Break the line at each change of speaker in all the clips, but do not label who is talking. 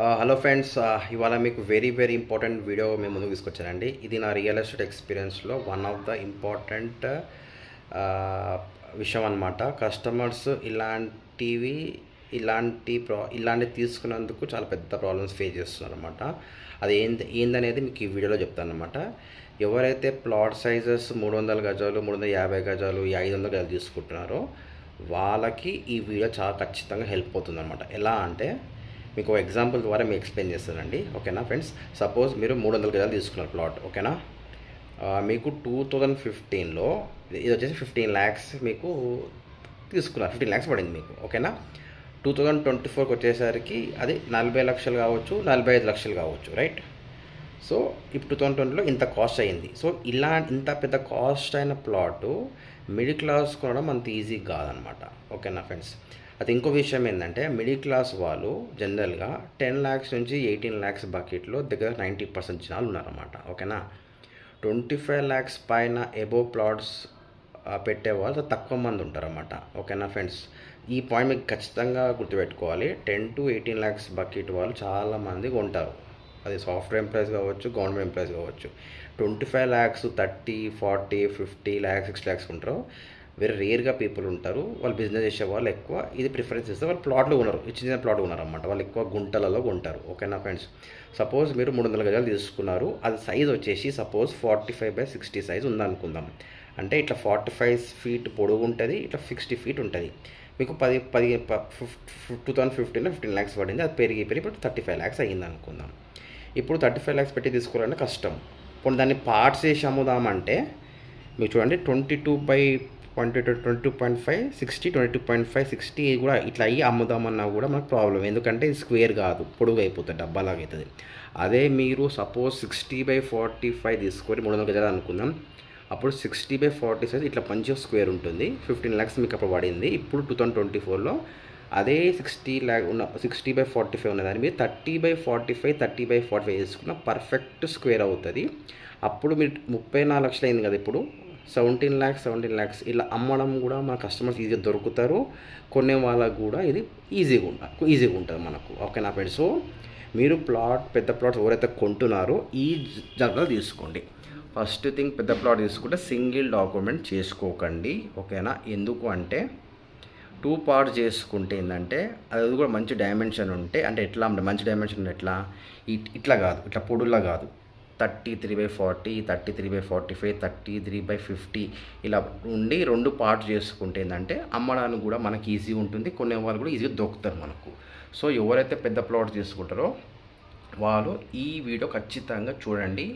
Hello friends, ఇవాళ మీకు very important video మేము ముందుకు తీసుకొచ్చానండి. ఇది నా రియల్ ఎస్టేట్ ఎక్స్పీరియన్స్లో వన్ ఆఫ్ ద ఇంపార్టెంట్ విషయం అన్నమాట. కస్టమర్స్ ఇలాంటి తీసుకున్నందుకు చాలా పెద్ద ప్రాబ్లమ్స్ ఫేస్ చేస్తున్నారు అనమాట. అది ఏందనేది మీకు ఈ వీడియోలో చెప్తాను అనమాట. ఎవరైతే ప్లాట్ సైజెస్ 300 గజాలు, 350 గజాలు, 500 గజాలు తీసుకుంటున్నారో వాళ్ళకి ఈ వీడియో చాలా ఖచ్చితంగా హెల్ప్ అవుతుంది అనమాట. ఎలా అంటే మీకు ఎగ్జాంపుల్ ద్వారా మీకు ఎక్స్ప్లెయిన్ చేస్తానండి. ఓకేనా ఫ్రెండ్స్, సపోజ్ మీరు 300 గజాలు తీసుకున్నారు ప్లాట్. ఓకేనా, మీకు 2015లో ఇది వచ్చేసి 15 lakhs మీకు తీసుకున్నారు, 15 lakhs పడింది మీకు. ఓకేనా, 2024కి వచ్చేసరికి అది 40 లక్షలు కావచ్చు, 45 లక్షలు కావచ్చు, రైట్. సో ఇప్పుడు 2020లో ఇంత కాస్ట్ అయింది. సో ఇంత పెద్ద కాస్ట్ అయిన ప్లాటు మిడిల్ క్లాస్ కొనడం అంత ఈజీ కాదనమాట. ఓకేనా ఫ్రెండ్స్, అది ఇంకో విషయం ఏంటంటే మిడిల్ క్లాస్ వాళ్ళు జనరల్గా 10 lakhs నుంచి 18 lakhs బకెట్లో దగ్గర 90% జనాలు ఉన్నారన్నమాట. ఓకేనా, 25 lakhs పైన ఎబోవ్ ప్లాట్స్ పెట్టే వాళ్ళు తక్కువ మంది ఉంటారన్నమాట. ఓకేనా ఫ్రెండ్స్, ఈ పాయింట్ మీకు ఖచ్చితంగా గుర్తుపెట్టుకోవాలి. 10 to 18 lakhs బకెట్ వాళ్ళు చాలామంది ఉంటారు. అది సాఫ్ట్వేర్ ఎంప్లాయీస్ కావచ్చు, గవర్నమెంట్ ఎంప్లాయీస్ కావచ్చు. 25 lakhs, 30, 40, 50 lakhs, 60 lakhs ఉంటారు. వెరీ రేర్గా పీపుల్ ఉంటారు. వాళ్ళు బిజినెస్ చేసే వాళ్ళు ఎక్కువ ఇది ప్రిఫరెన్స్ ఇస్తారు. వాళ్ళు ప్లాట్లు ఉన్నారు, చిన్న ప్లాట్ ఉన్నారు అన్నమాట. వాళ్ళు ఎక్కువ గుంటలలో ఉంటారు. ఓకేనా ఫ్రెండ్స్, సపోజ్ మీరు 300 గజాలు తీసుకున్నారు. అది సైజ్ వచ్చేసి సపోజ్ 45/60 సైజ్ ఉందనుకుందాం. అంటే ఇట్లా 45 feet పొడుగు ఉంటుంది, ఇట్లా 60 feet ఉంటుంది. మీకు 2015లో 15 lakhs పడింది. అది పెరిగి ఇప్పుడు 35 lakhs అయ్యింది అనుకుందాం. ఇప్పుడు 35 lakhs పెట్టి తీసుకోవాలంటే కష్టం. ఇప్పుడు దాన్ని పార్ట్స్ చేసి అమ్ముదామంటే మీకు చూడండి 22.5, 60, 22.5, 60 కూడా ఇట్లా అయ్యి అమ్ముదామన్నా కూడా మనకు ప్రాబ్లం. ఎందుకంటే ఇది స్క్వేర్ కాదు, పొడుగు అయిపోతుంది, డబ్బాలాగా అవుతుంది. అదే మీరు సపోజ్ 60/45 తీసుకొని 300 గజాలు అనుకుందాం. అప్పుడు 60/40 సైజ్ ఇట్లా మంచిగా స్క్వేర్ ఉంటుంది. 15 lakhs మీకు అప్పుడు పడింది. ఇప్పుడు 2024లో అదే 60/45 ఉన్నదాన్ని మీరు 30/45, 30/45 తీసుకున్న పర్ఫెక్ట్ స్క్వేర్ అవుతుంది. అప్పుడు మీరు 34 లక్షలు అయింది కదా. ఇప్పుడు 17 lakhs ఇలా అమ్మడం కూడా మన కస్టమర్స్ ఈజీగా దొరుకుతారు. కొనే వాళ్ళకు కూడా ఇది ఈజీగా ఉంటుంది మనకు. ఓకేనా ఫ్రెండ్స్, సో మీరు పెద్ద ప్లాట్స్ ఎవరైతే కొంటున్నారో ఈ జాగ్రత్తలు తీసుకోండి. ఫస్ట్ థింగ్, పెద్ద ప్లాట్ తీసుకుంటే సింగిల్ డాక్యుమెంట్ చేసుకోకండి. ఓకేనా, ఎందుకు అంటే 2 parts చేసుకుంటే ఏంటంటే అది కూడా మంచి డైమెన్షన్ ఉంటే, అంటే ఎట్లా మంచి డైమెన్షన్ ఎట్లా ఇట్లా కాదు, ఇట్లా పొడులా కాదు, 33/40, 33/45, 33/50 ఇలా ఉండి 2 parts చేసుకుంటే ఏంటంటే అమ్మడానికి కూడా మనకి ఈజీ ఉంటుంది, కొనే వాళ్ళు కూడా ఈజీగా దొరుకుతారు మనకు. సో ఎవరైతే పెద్ద ప్లాట్ తీసుకుంటారో వాళ్ళు ఈ వీడియో ఖచ్చితంగా చూడండి.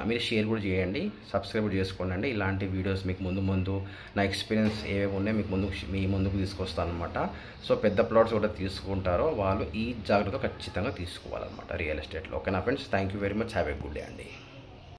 మీరు షేర్ కూడా చేయండి, సబ్స్క్రైబ్ చేసుకోండి. ఇలాంటి వీడియోస్ మీకు ముందు నా ఎక్స్పీరియన్స్ ఏవేవి ఉన్నాయో మీ ముందుకు తీసుకొస్తాను అనమాట. సో పెద్ద ప్లాట్స్ కూడా తీసుకుంటారో వాళ్ళు ఈ జాగ్రత్త ఖచ్చితంగా తీసుకోవాలన్నమాట రియల్ ఎస్టేట్లో. ఓకేనా friends, thank you very much, have a good day అండి.